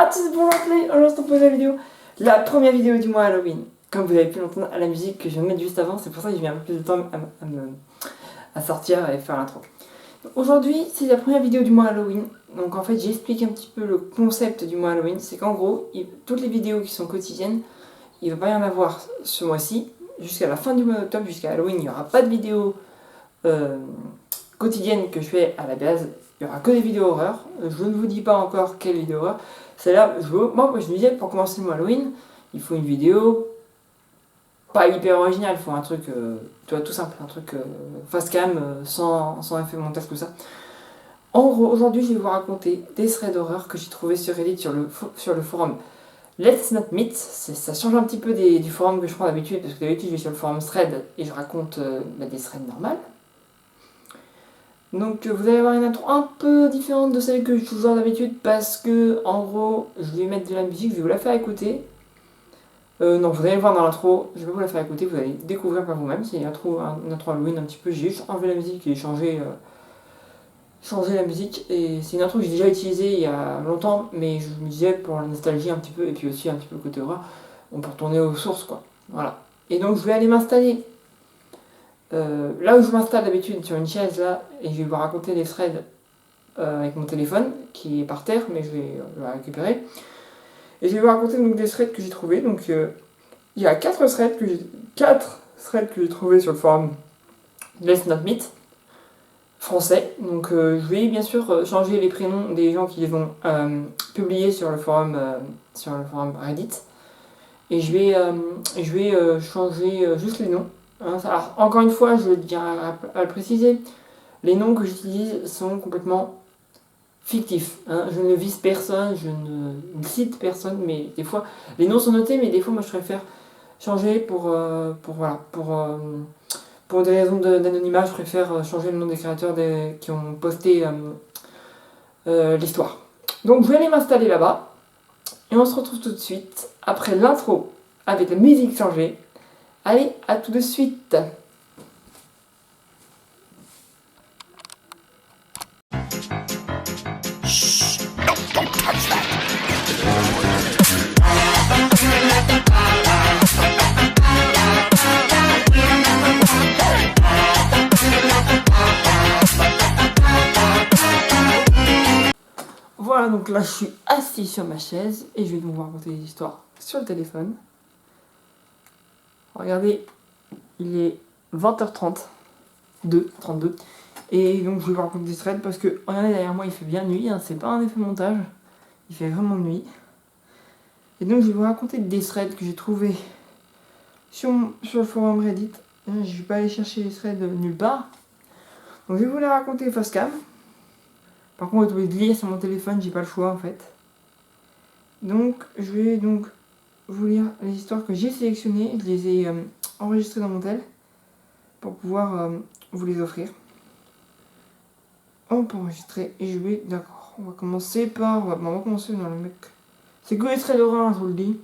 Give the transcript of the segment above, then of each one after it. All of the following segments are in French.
à tous, bonjour Play, aujourd'hui on se pose la vidéo, la première vidéo du mois Halloween. Comme vous avez pu l'entendre à la musique que je viens de mettre juste avant, c'est pour ça que j'ai mis un peu plus de temps à sortir et faire l'intro. Aujourd'hui c'est la première vidéo du mois Halloween, donc en fait j'explique un petit peu le concept du mois Halloween. C'est qu'en gros, toutes les vidéos qui sont quotidiennes, il ne va pas y en avoir ce mois-ci, jusqu'à la fin du mois d'octobre, jusqu'à Halloween, il n'y aura pas de vidéo quotidienne que je fais à la base. Il n'y aura que des vidéos horreur. Je ne vous dis pas encore quelle vidéo horreur. C'est là, moi je me disais, pour commencer le mois Halloween, il faut une vidéo pas hyper originale, il faut un truc tu vois, tout simple, un truc face cam, sans effet montage, tout ça. En gros, aujourd'hui je vais vous raconter des threads d'horreur que j'ai trouvé sur Reddit, sur le forum Let's Not Meet. Ça change un petit peu du forum que je prends d'habitude, parce que d'habitude je vais sur le forum thread et je raconte des threads normales. Donc vous allez avoir une intro un peu différente de celle que je vous en d'habitude, parce que en gros je vais mettre de la musique, je vais vous la faire écouter. Non, vous allez voir dans l'intro, je vais vous la faire écouter, vous allez découvrir par vous-même. C'est une intro Halloween un petit peu, j'ai juste enlevé la musique et changé la musique. Et c'est une intro que j'ai déjà utilisée il y a longtemps, mais je me disais pour la nostalgie un petit peu, et puis aussi un petit peu le côté horreur, on peut retourner aux sources quoi. Voilà. Et donc je vais aller m'installer là où je m'installe d'habitude, sur une chaise là, et je vais vous raconter des threads avec mon téléphone qui est par terre, mais je vais le récupérer. Et je vais vous raconter donc des threads que j'ai trouvés. Donc il y a 4 threads que j'ai trouvés sur le forum Let's Not Meet français. Donc je vais bien sûr changer les prénoms des gens qui les ont publiés sur le forum Reddit. Et je vais changer juste les noms. Alors, encore une fois, je tiens à le préciser, les noms que j'utilise sont complètement fictifs. Je ne vise personne, je ne cite personne, mais des fois, les noms sont notés, mais des fois, moi, je préfère changer pour des raisons d'anonymat, je préfère changer le nom des créateurs qui ont posté l'histoire. Donc, je vais aller m'installer là-bas, et on se retrouve tout de suite, après l'intro, avec la musique changée. Allez, à tout de suite. Voilà, donc là je suis assis sur ma chaise et je vais vous raconter des histoires sur le téléphone. Regardez, il est 20h30, 32, et donc je vais vous raconter des threads parce que, regardez derrière moi, il fait bien nuit, c'est pas un effet montage, il fait vraiment nuit. Et donc je vais vous raconter des threads que j'ai trouvés sur le forum Reddit. Je vais pas aller chercher les threads nulle part. Donc je vais vous les raconter face cam. Par contre, vous êtes obligé de lire sur mon téléphone, j'ai pas le choix en fait. Donc je vais vous lire les histoires que j'ai sélectionnées, je les ai enregistrées dans mon tel pour pouvoir vous les offrir. On peut enregistrer et je vais, d'accord, on va commencer dans le mec. C'est que les traits d'horreur, je vous le dis.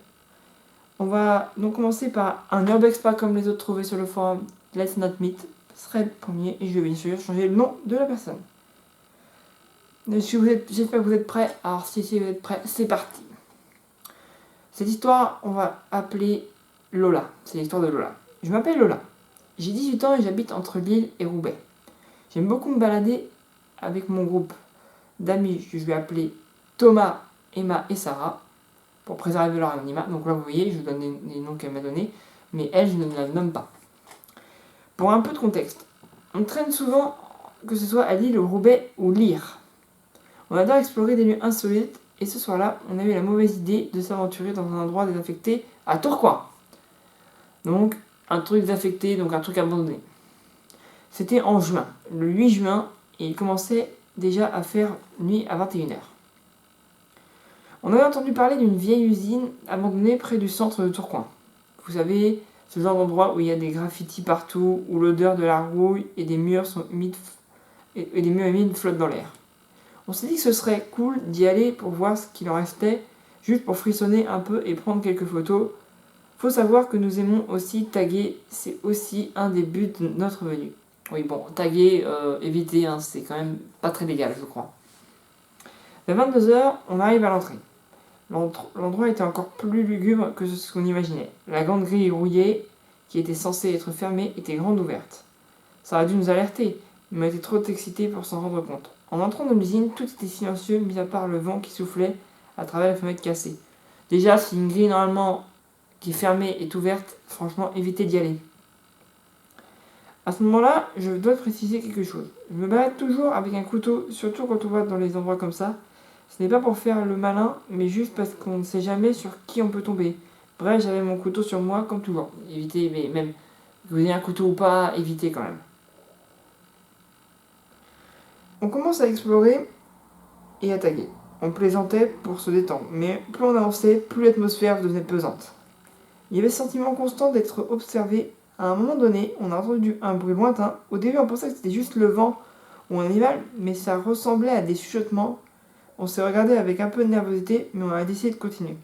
On va donc commencer par un urbex pas comme les autres trouvés sur le forum Let's Not Meet, thread premier, et je vais bien sûr changer le nom de la personne. J'espère que vous êtes prêts. Alors si vous êtes prêts, c'est parti. Cette histoire, on va appeler Lola. C'est l'histoire de Lola. Je m'appelle Lola. J'ai 18 ans et j'habite entre Lille et Roubaix. J'aime beaucoup me balader avec mon groupe d'amis que je vais appeler Thomas, Emma et Sarah pour préserver leur anonymat. Donc là, vous voyez, je vous donne les noms qu'elle m'a donnés, mais elle, je ne la nomme pas. Pour un peu de contexte, on traîne souvent, que ce soit à Lille, au Roubaix ou Lyre. On adore explorer des lieux insolites. Et ce soir-là, on a eu la mauvaise idée de s'aventurer dans un endroit désaffecté à Tourcoing. Donc, un truc désaffecté, donc un truc abandonné. C'était en juin, le 8 juin, et il commençait déjà à faire nuit à 21h. On avait entendu parler d'une vieille usine abandonnée près du centre de Tourcoing. Vous savez, ce genre d'endroit où il y a des graffitis partout, où l'odeur de la rouille et des murs humides flottent dans l'air. On s'est dit que ce serait cool d'y aller pour voir ce qu'il en restait, juste pour frissonner un peu et prendre quelques photos. Faut savoir que nous aimons aussi taguer, c'est aussi un des buts de notre venue. Oui bon, taguer, éviter, c'est quand même pas très légal je crois. Vers 22h, on arrive à l'entrée. L'endroit était encore plus lugubre que ce qu'on imaginait. La grande grille rouillée, qui était censée être fermée, était grande ouverte. Ça aurait dû nous alerter, mais on était trop excités pour s'en rendre compte. En entrant dans l'usine, tout était silencieux, mis à part le vent qui soufflait à travers les fenêtres cassées. Déjà, si une grille normalement qui est fermée est ouverte, franchement, évitez d'y aller. À ce moment-là, je dois préciser quelque chose. Je me balade toujours avec un couteau, surtout quand on va dans les endroits comme ça. Ce n'est pas pour faire le malin, mais juste parce qu'on ne sait jamais sur qui on peut tomber. Bref, j'avais mon couteau sur moi, comme toujours. Évitez, mais même que vous ayez un couteau ou pas, évitez quand même. On commence à explorer et à taguer. On plaisantait pour se détendre, mais plus on avançait, plus l'atmosphère devenait pesante. Il y avait ce sentiment constant d'être observé. À un moment donné, on a entendu un bruit lointain. Au début, on pensait que c'était juste le vent ou un animal, mais ça ressemblait à des chuchotements. On s'est regardé avec un peu de nervosité, mais on a décidé de continuer.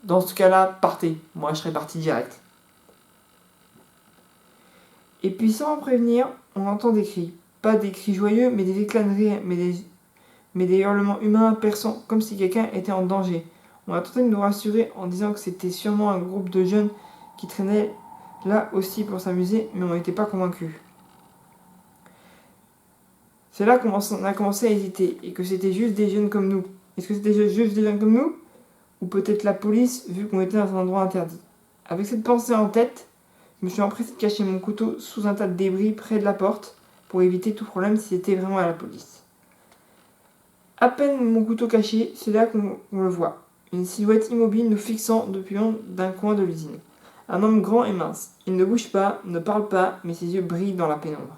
Dans ce cas-là, partez. Moi, je serais parti direct. Et puis, sans en prévenir, on entend des cris. Pas des cris joyeux, mais des éclats de rire, mais des hurlements humains perçants, comme si quelqu'un était en danger. On a tenté de nous rassurer en disant que c'était sûrement un groupe de jeunes qui traînaient là aussi pour s'amuser, mais on n'était pas convaincus. C'est là qu'on a commencé à hésiter, et que c'était juste des jeunes comme nous. Est-ce que c'était juste des jeunes comme nous ? Ou peut-être la police, vu qu'on était dans un endroit interdit. Avec cette pensée en tête, je me suis empressé de cacher mon couteau sous un tas de débris près de la porte, pour éviter tout problème si c'était vraiment à la police. À peine mon couteau caché, c'est là qu'on le voit. Une silhouette immobile nous fixant depuis d'un coin de l'usine. Un homme grand et mince. Il ne bouge pas, ne parle pas, mais ses yeux brillent dans la pénombre.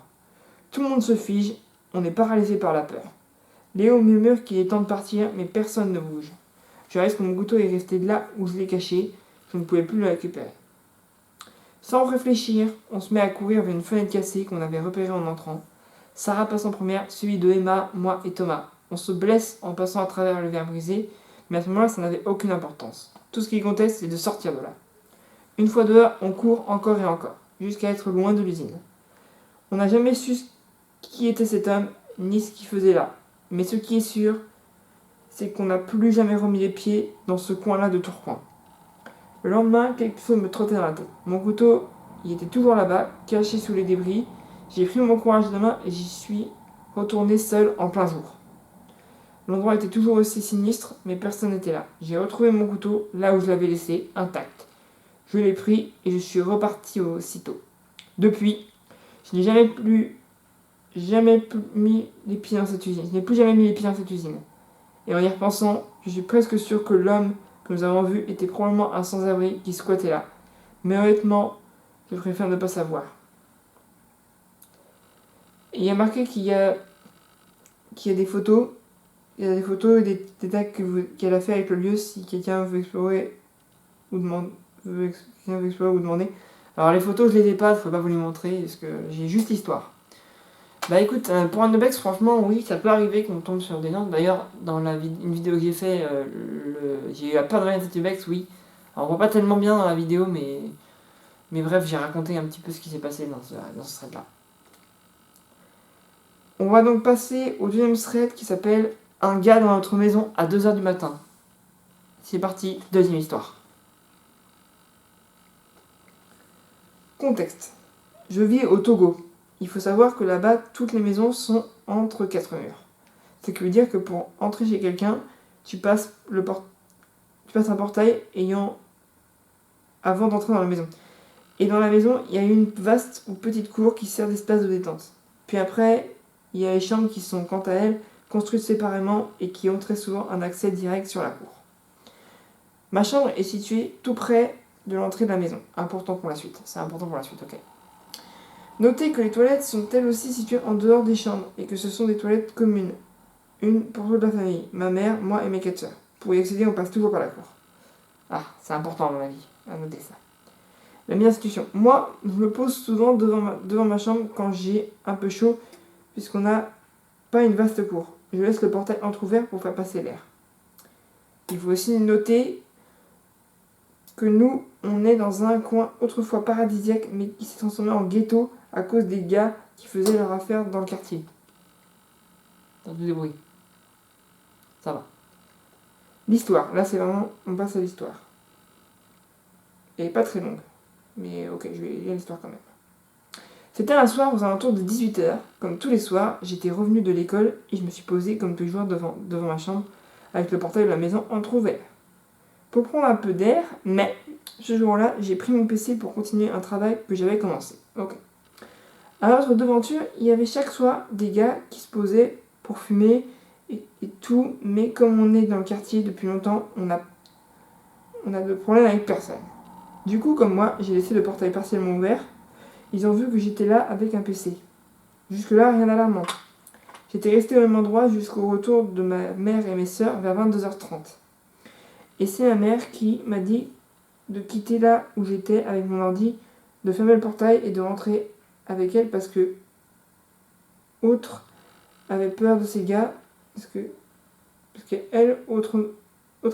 Tout le monde se fige, on est paralysé par la peur. Léo murmure qu'il est temps de partir, mais personne ne bouge. Je réalise que mon couteau est resté là où je l'ai caché, je ne pouvais plus le récupérer. Sans réfléchir, on se met à courir vers une fenêtre cassée qu'on avait repérée en entrant. Sarah passe en première, suivie de Emma, moi et Thomas. On se blesse en passant à travers le verre brisé, mais à ce moment-là, ça n'avait aucune importance. Tout ce qui comptait, c'est de sortir de là. Une fois dehors, on court encore et encore, jusqu'à être loin de l'usine. On n'a jamais su qui était cet homme, ni ce qu'il faisait là. Mais ce qui est sûr, c'est qu'on n'a plus jamais remis les pieds dans ce coin-là de Tourcoing. Le lendemain, quelque chose me trottait dans la tête. Mon couteau, il était toujours là-bas, caché sous les débris. J'ai pris mon courage de main et j'y suis retourné seul en plein jour. L'endroit était toujours aussi sinistre, mais personne n'était là. J'ai retrouvé mon couteau là où je l'avais laissé, intact. Je l'ai pris et je suis reparti aussitôt. Depuis, je n'ai jamais plus mis les pieds dans cette usine. Je n'ai plus jamais mis les pieds dans cette usine. Et en y repensant, je suis presque sûr que l'homme que nous avons vu était probablement un sans-abri qui squattait là. Mais honnêtement, je préfère ne pas savoir. Et il y a marqué qu'il y a des photos. Il y a des photos et des tags qu'elle a fait avec le lieu si quelqu'un veut explorer ou demander. Alors les photos, je les ai pas, je ne peux pas vous les montrer parce que j'ai juste l'histoire. Bah écoute, pour un Nobex, franchement, oui, ça peut arriver qu'on tombe sur des noms. D'ailleurs, dans une vidéo que j'ai fait, j'ai eu la peur de rien de cet Nobex, oui. Alors, on voit pas tellement bien dans la vidéo, mais bref, j'ai raconté un petit peu ce qui s'est passé dans ce thread-là. On va donc passer au deuxième thread qui s'appelle « Un gars dans notre maison à 2h du matin ». C'est parti, deuxième histoire. Contexte. Je vis au Togo. Il faut savoir que là-bas, toutes les maisons sont entre 4 murs. Ce qui veut dire que pour entrer chez quelqu'un, tu passes un portail avant d'entrer dans la maison. Et dans la maison, il y a une vaste ou petite cour qui sert d'espace de détente. Puis après, il y a les chambres qui sont, quant à elles, construites séparément et qui ont très souvent un accès direct sur la cour. Ma chambre est située tout près de l'entrée de la maison. Important pour la suite. C'est important pour la suite, ok. Notez que les toilettes sont elles aussi situées en dehors des chambres et que ce sont des toilettes communes. Une pour toute la famille, ma mère, moi et mes 4 sœurs. Pour y accéder, on passe toujours par la cour. Ah, c'est important à mon avis, à noter ça. La mise en situation. Moi, je me pose souvent devant ma chambre quand j'ai un peu chaud, puisqu'on n'a pas une vaste cour. Je laisse le portail entrouvert pour faire passer l'air. Il faut aussi noter que nous, on est dans un coin autrefois paradisiaque, mais qui s'est transformé en ghetto à cause des gars qui faisaient leur affaire dans le quartier. Dans du débrouille. Ça va. L'histoire, là c'est vraiment, on passe à l'histoire. Elle est pas très longue, mais ok, je vais lire l'histoire quand même. C'était un soir aux alentours de 18h. Comme tous les soirs, j'étais revenu de l'école et je me suis posé comme toujours devant ma chambre avec le portail de la maison entrouvert. Pour prendre un peu d'air, mais ce jour-là, j'ai pris mon PC pour continuer un travail que j'avais commencé. Ok. À notre devanture, il y avait chaque soir des gars qui se posaient pour fumer et tout, mais comme on est dans le quartier depuis longtemps, on a de problème avec personne. Du coup, comme moi, j'ai laissé le portail partiellement ouvert. Ils ont vu que j'étais là avec un PC. Jusque-là, rien d'alarmant. J'étais resté au même endroit jusqu'au retour de ma mère et mes sœurs vers 22h30. Et c'est ma mère qui m'a dit de quitter là où j'étais avec mon ordi, de fermer le portail et de rentrer avec elle parce que autre avait peur de ces gars, parce qu'elle, autre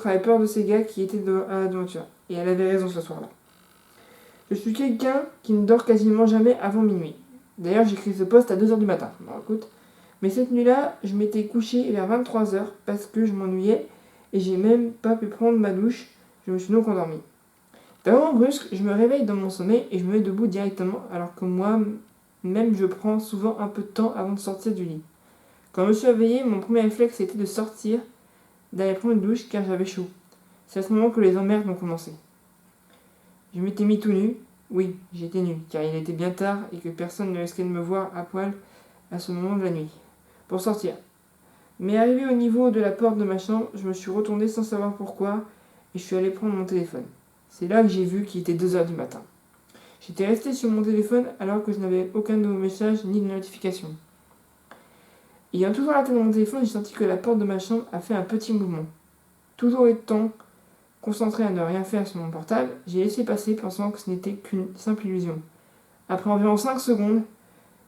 avait peur de ces gars qui étaient à la devanture. Et elle avait raison ce soir-là. Je suis quelqu'un qui ne dort quasiment jamais avant minuit. D'ailleurs, j'écris ce post à 2h du matin. Bon, écoute. Mais cette nuit-là, je m'étais couché vers 23h parce que je m'ennuyais et j'ai même pas pu prendre ma douche. Je me suis donc endormi. D'un moment brusque, je me réveille dans mon sommeil et je me mets debout directement alors que moi-même je prends souvent un peu de temps avant de sortir du lit. Quand je me suis réveillé, mon premier réflexe était de sortir, d'aller prendre une douche car j'avais chaud. C'est à ce moment que les emmerdes ont commencé. Je m'étais mis tout nu. Oui, j'étais nu, car il était bien tard et que personne ne risquait de me voir à poil à ce moment de la nuit. Pour sortir. Mais arrivé au niveau de la porte de ma chambre, je me suis retourné sans savoir pourquoi et je suis allé prendre mon téléphone. C'est là que j'ai vu qu'il était 2h du matin. J'étais resté sur mon téléphone alors que je n'avais aucun nouveau message ni de notification. Ayant toujours la tête dans mon téléphone, j'ai senti que la porte de ma chambre a fait un petit mouvement. Toujours étant concentré à ne rien faire sur mon portable, j'ai laissé passer pensant que ce n'était qu'une simple illusion. Après environ 5 secondes,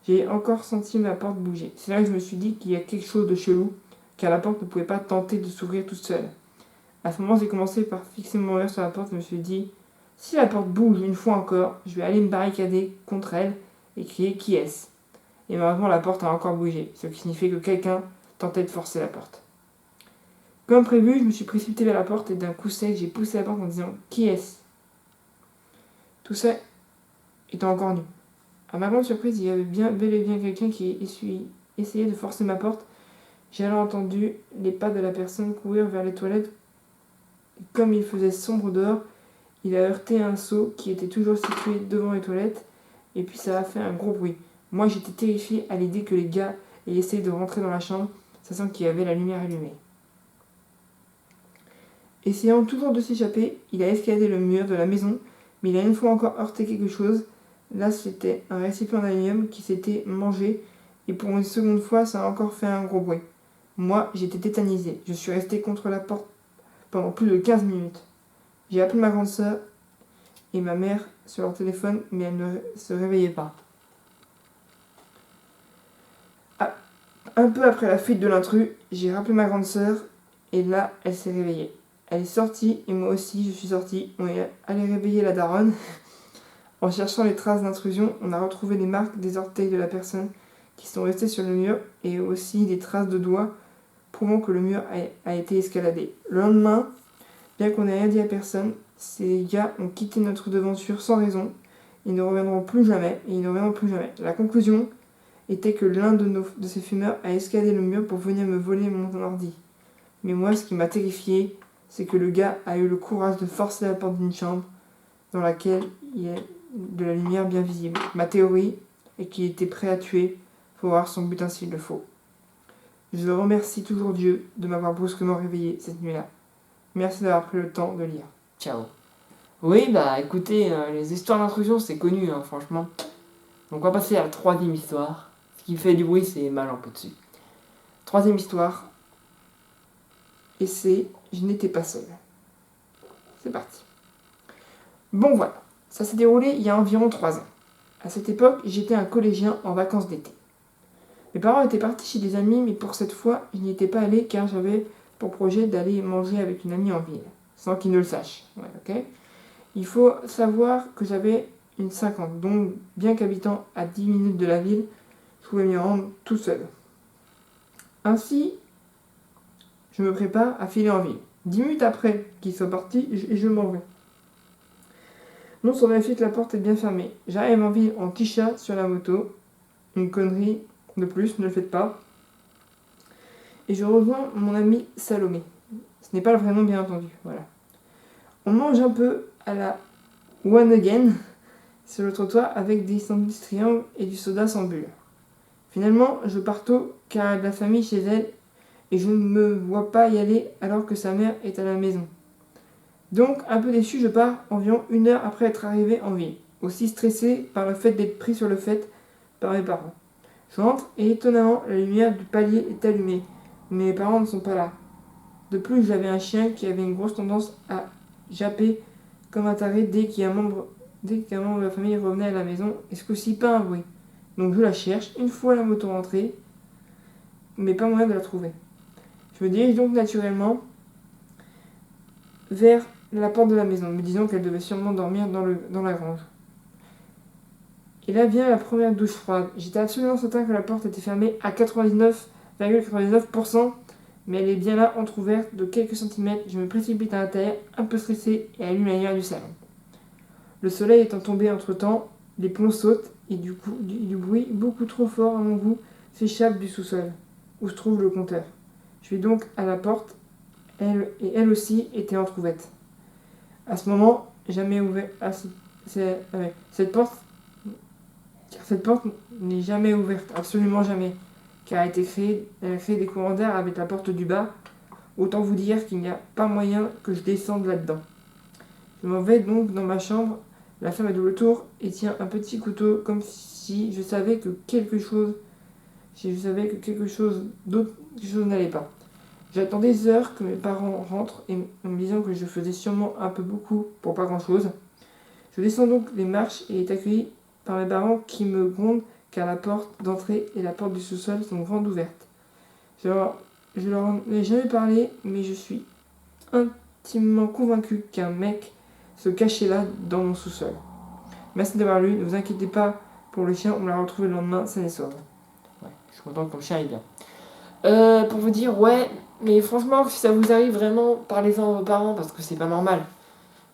j'ai encore senti ma porte bouger. C'est là que je me suis dit qu'il y a quelque chose de chelou, car la porte ne pouvait pas tenter de s'ouvrir toute seule. À ce moment, j'ai commencé par fixer mon regard sur la porte et je me suis dit, si la porte bouge une fois encore, je vais aller me barricader contre elle et crier qui est-ce. Et malheureusement, la porte a encore bougé, ce qui signifiait que quelqu'un tentait de forcer la porte. Comme prévu, je me suis précipité vers la porte et d'un coup sec, j'ai poussé la porte en disant qui est-ce. Tout ça étant encore nu. À ma grande surprise, il y avait bel et bien quelqu'un qui essayait de forcer ma porte. J'ai alors entendu les pas de la personne courir vers les toilettes. Comme il faisait sombre dehors, il a heurté un seau qui était toujours situé devant les toilettes, et puis ça a fait un gros bruit. Moi, j'étais terrifié à l'idée que les gars aient essayé de rentrer dans la chambre, sachant qu'il y avait la lumière allumée. Essayant toujours de s'échapper, il a escaladé le mur de la maison, mais il a une fois encore heurté quelque chose. Là, c'était un récipient d'aluminium qui s'était mangé, et pour une seconde fois, ça a encore fait un gros bruit. Moi, j'étais tétanisé. Je suis resté contre la porte pendant plus de 15 minutes. J'ai appelé ma grande sœur et ma mère sur leur téléphone, mais elles ne se réveillaient pas. Un peu après la fuite de l'intrus, j'ai rappelé ma grande sœur, et là, elle s'est réveillée. Elle est sortie, et moi aussi, je suis sortie. On est allé réveiller la daronne. En cherchant les traces d'intrusion, on a retrouvé les marques des orteils de la personne qui sont restées sur le mur, et aussi des traces de doigts, prouvant que le mur a été escaladé. Le lendemain, bien qu'on n'ait rien dit à personne, ces gars ont quitté notre devanture sans raison. Ils ne reviendront plus jamais, et ils ne reviendront plus jamais. La conclusion était que l'un de ces fumeurs a escaladé le mur pour venir me voler mon ordi. Mais moi, ce qui m'a terrifié, c'est que le gars a eu le courage de forcer la porte d'une chambre dans laquelle il y a de la lumière bien visible. Ma théorie est qu'il était prêt à tuer pour voir son butin s'il le faut. Je remercie toujours Dieu de m'avoir brusquement réveillé cette nuit-là. Merci d'avoir pris le temps de lire. Ciao. Oui, bah écoutez, les histoires d'intrusion, c'est connu, hein, franchement. Donc on va passer à la troisième histoire. Ce qui fait du bruit, c'est ma lampe au-dessus. Troisième histoire. Et c'est Je n'étais pas seul. C'est parti. Bon voilà, ça s'est déroulé il y a environ 3 ans. À cette époque, j'étais un collégien en vacances d'été. Mes parents étaient partis chez des amis, mais pour cette fois, je n'y étais pas allé car j'avais pour projet d'aller manger avec une amie en ville, sans qu'ils ne le sachent. Ouais, ok. Il faut savoir que j'avais une 50, donc bien qu'habitant à 10 minutes de la ville, je pouvais m'y rendre tout seul. Ainsi, je me prépare à filer en ville. 10 minutes après qu'il soit parti, je m'en vais. Non, sans vérifier que la porte est bien fermée. J'arrive en ville en t-shirt sur la moto. Une connerie de plus, ne le faites pas. Et je rejoins mon ami Salomé. Ce n'est pas le vrai nom, bien entendu. Voilà. On mange un peu à la One Again sur le trottoir avec des sandwichs triangles et du soda sans bulle. Finalement, je pars tôt car elle a de la famille chez elle et je ne me vois pas y aller alors que sa mère est à la maison. Donc, un peu déçu, je pars environ 1 heure après être arrivé en ville, aussi stressé par le fait d'être pris sur le fait par mes parents. Je rentre et étonnamment, la lumière du palier est allumée, mais mes parents ne sont pas là. De plus, j'avais un chien qui avait une grosse tendance à japper comme un taré dès qu'un membre de la famille revenait à la maison, et ce coup-ci pas un bruit. Donc je la cherche, une fois la moto rentrée, mais pas moyen de la trouver. Je me dirige donc naturellement vers la porte de la maison, me disant qu'elle devait sûrement dormir dans la grange. Et là vient la première douche froide. J'étais absolument certain que la porte était fermée à 99,99%, mais elle est bien là, entrouverte de quelques centimètres. Je me précipite à l'intérieur, un peu stressé, et allume la lumière du salon. Le soleil étant tombé entre-temps, les plombs sautent, et du bruit beaucoup trop fort à mon goût s'échappe du sous-sol, où se trouve le compteur. Je vais donc à la porte, elle aussi était entrouverte. À ce moment, jamais ouvert. Cette porte n'est jamais ouverte, absolument jamais, car elle a créé des courants d'air avec la porte du bas. Autant vous dire qu'il n'y a pas moyen que je descende là-dedans. Je m'en vais donc dans ma chambre, la femme à double tour et tient un petit couteau comme si je savais que quelque chose d'autre n'allait pas. J'attends des heures que mes parents rentrent et en me disant que je faisais sûrement un peu beaucoup pour pas grand-chose. Je descends donc les marches et est accueilli par mes parents qui me grondent car la porte d'entrée et la porte du sous-sol sont grandes ouvertes. Je leur ai jamais parlé, mais je suis intimement convaincu qu'un mec se cachait là dans mon sous-sol. Merci d'avoir lu, ne vous inquiétez pas pour le chien, on l'a retrouvé le lendemain, sain et sauve. Ouais, je suis content que le chien aille bien. Pour vous dire, ouais, mais franchement, si ça vous arrive vraiment, parlez-en à vos parents parce que c'est pas normal.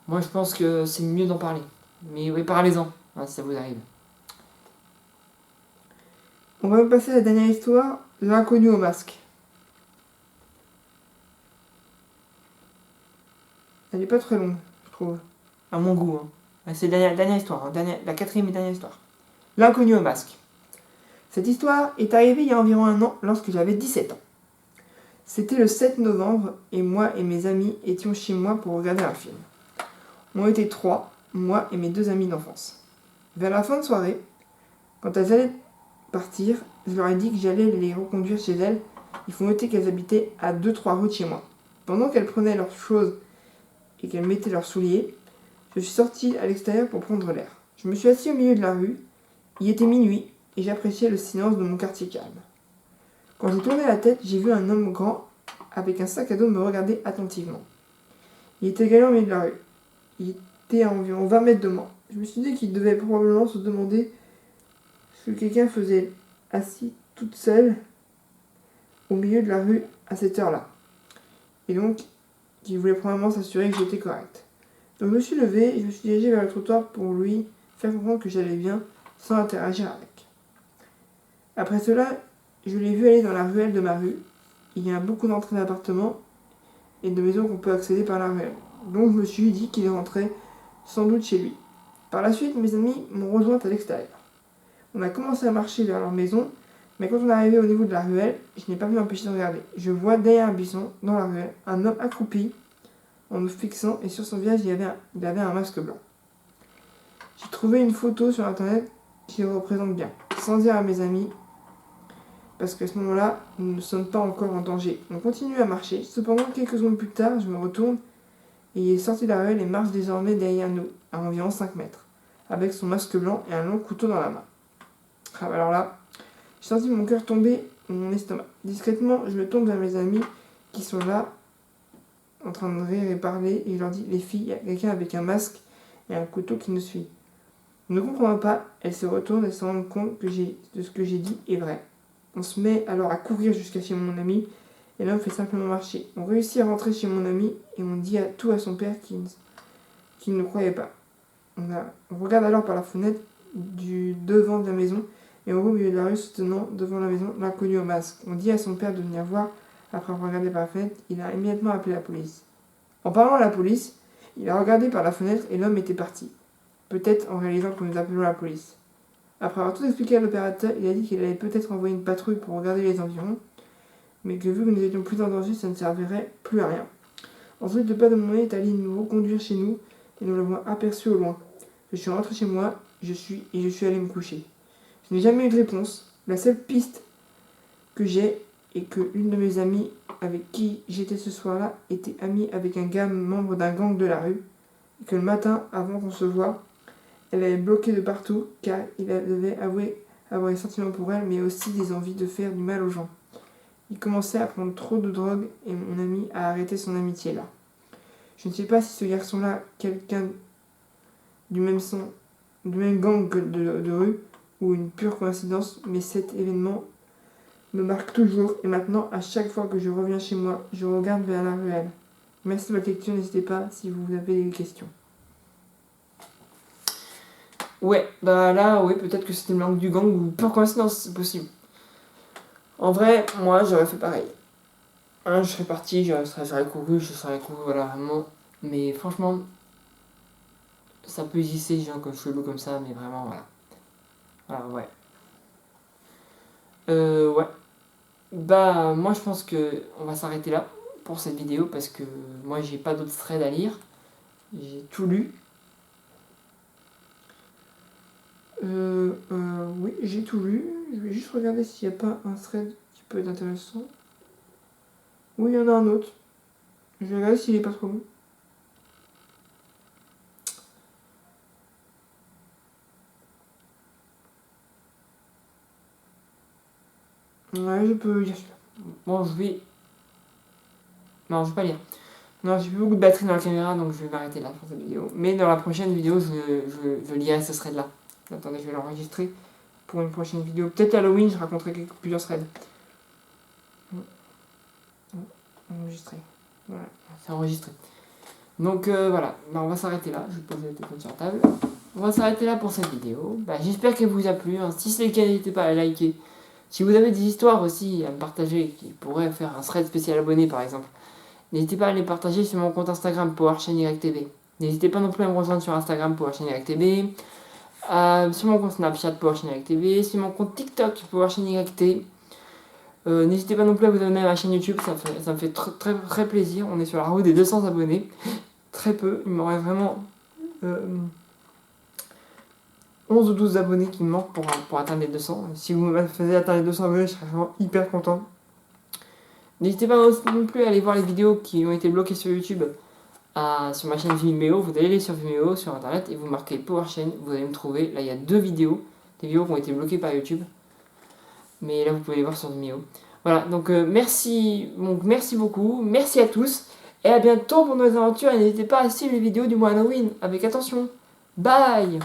Moi, je pense que c'est mieux d'en parler. Mais oui, parlez-en, si ça vous arrive. On va passer à la dernière histoire, l'inconnu au masque. Elle n'est pas très longue, je trouve. À mon goût. C'est la dernière histoire, la quatrième et dernière histoire. L'inconnu au masque. Cette histoire est arrivée il y a environ 1 an lorsque j'avais 17 ans. C'était le 7 novembre et moi et mes amis étions chez moi pour regarder un film. On était 3, moi et mes 2 amis d'enfance. Vers la fin de soirée, quand elles allaient partir, je leur ai dit que j'allais les reconduire chez elles. Il faut noter qu'elles habitaient à 2-3 rues de chez moi. Pendant qu'elles prenaient leurs choses et qu'elles mettaient leurs souliers, je suis sorti à l'extérieur pour prendre l'air. Je me suis assis au milieu de la rue. Il était minuit et j'appréciais le silence de mon quartier calme. Quand je tournais la tête, j'ai vu un homme grand avec un sac à dos me regarder attentivement. Il était également au milieu de la rue. Il était à environ 20 mètres de moi. Je me suis dit qu'il devait probablement se demander ce que quelqu'un faisait assis toute seule au milieu de la rue à cette heure-là. Et donc, qu'il voulait probablement s'assurer que j'étais correct. Donc je me suis levé et je me suis dirigé vers le trottoir pour lui faire comprendre que j'allais bien sans interagir avec. Après cela, je l'ai vu aller dans la ruelle de ma rue. Il y a beaucoup d'entrées d'appartements et de maisons qu'on peut accéder par la ruelle. Donc je me suis dit qu'il rentrait sans doute chez lui. Par la suite, mes amis m'ont rejointe à l'extérieur. On a commencé à marcher vers leur maison, mais quand on est arrivé au niveau de la ruelle, je n'ai pas pu m'empêcher de regarder. Je vois derrière un buisson, dans la ruelle, un homme accroupi en nous fixant et sur son visage il avait un masque blanc. J'ai trouvé une photo sur internet qui le représente bien, sans dire à mes amis, parce qu'à ce moment-là, nous ne sommes pas encore en danger. On continue à marcher, cependant quelques secondes plus tard, je me retourne et il est sorti de la ruelle et marche désormais derrière nous, à environ 5 mètres, avec son masque blanc et un long couteau dans la main. Alors là, j'ai senti mon cœur tomber dans mon estomac. Discrètement, je me tourne vers mes amis qui sont là, en train de rire et parler, et je leur dis, les filles, il y a quelqu'un avec un masque et un couteau qui nous suit. Ne comprenant pas, elles se retournent et se rendent compte de ce que j'ai dit est vrai. On se met alors à courir jusqu'à chez mon ami, Et l'homme fait simplement marcher. On réussit à rentrer chez mon ami et on dit tout à son père qui ne croyait pas. On regarde alors par la fenêtre du devant de la maison et on voit au milieu de la rue se tenant devant la maison l'inconnu au masque. On dit à son père de venir voir. Après avoir regardé par la fenêtre, il a immédiatement appelé la police. En parlant à la police, il a regardé par la fenêtre et l'homme était parti. Peut-être en réalisant que nous appelions la police. Après avoir tout expliqué à l'opérateur, il a dit qu'il allait peut-être envoyer une patrouille pour regarder les environs, mais que vu que nous étions plus en danger, ça ne servirait plus à rien. Ensuite, le père de mon ami est allé nous reconduire chez nous et nous l'avons aperçu au loin. Je suis rentré chez moi je suis allé me coucher. Je n'ai jamais eu de réponse. La seule piste que j'ai est que une de mes amies avec qui j'étais ce soir-là était amie avec un gars membre d'un gang de la rue et que le matin, avant qu'on se voie, elle avait bloqué de partout car il devait avouer avoir des sentiments pour elle mais aussi des envies de faire du mal aux gens. Il commençait à prendre trop de drogue et mon ami a arrêté son amitié là. Je ne sais pas si ce garçon-là, quelqu'un du même gang que de rue, ou une pure coïncidence, mais cet événement me marque toujours et maintenant, à chaque fois que je reviens chez moi, je regarde vers la ruelle. Merci de votre lecture, n'hésitez pas si vous avez des questions. Ouais, bah là, oui, peut-être que c'était le manque du gang ou pure coïncidence, c'est possible. En vrai, moi, j'aurais fait pareil. Je serais parti, j'aurais couru, voilà, vraiment. Mais franchement, ça peut exister, des gens comme chelou comme ça, mais vraiment, voilà. Voilà, ouais. Ouais. Bah, moi, je pense que on va s'arrêter là pour cette vidéo parce que moi, j'ai pas d'autres threads à lire. J'ai tout lu. Oui, j'ai tout lu. Je vais juste regarder s'il n'y a pas un thread qui peut être intéressant. Oui, il y en a un autre. Je vais regarder s'il est pas trop long. Ouais, je peux lire celui-là. Bon, je vais... Non, je vais pas lire. Non, j'ai plus beaucoup de batterie dans la caméra, donc je vais m'arrêter là pour cette vidéo. Mais dans la prochaine vidéo, je lirai ce thread-là. Attendez, je vais l'enregistrer pour une prochaine vidéo. Peut-être Halloween, je raconterai plusieurs threads. Enregistré. Voilà, c'est enregistré. Donc voilà, bah, on va s'arrêter là. Je vais poser le téléphone sur la table. On va s'arrêter là pour cette vidéo. Bah, j'espère qu'elle vous a plu. Hein. Si c'est le cas, n'hésitez pas à liker. Si vous avez des histoires aussi à me partager qui pourraient faire un thread spécial abonné par exemple, n'hésitez pas à les partager sur mon compte Instagram PowerChainYTV. N'hésitez pas non plus à me rejoindre sur Instagram PowerChainYTV, sur mon compte Snapchat PowerChainYTV, sur mon compte TikTok PowerChainYT. N'hésitez pas non plus à vous abonner à ma chaîne YouTube, ça me fait très, très plaisir. On est sur la route des 200 abonnés. Très peu, il m'aurait vraiment 11 ou 12 abonnés qui me manquent pour atteindre les 200. Si vous me faisiez atteindre les 200 abonnés, je serais vraiment hyper content. N'hésitez pas non plus à aller voir les vidéos qui ont été bloquées sur YouTube sur ma chaîne Vimeo. Vous allez aller sur Vimeo, sur internet, et vous marquez PowerChain, vous allez me trouver. Là, il y a 2 vidéos, des vidéos qui ont été bloquées par YouTube. Mais là, vous pouvez les voir sur Vimeo. Voilà, donc merci beaucoup, merci à tous, et à bientôt pour nos aventures. Et n'hésitez pas à suivre les vidéos du mois Halloween avec attention. Bye!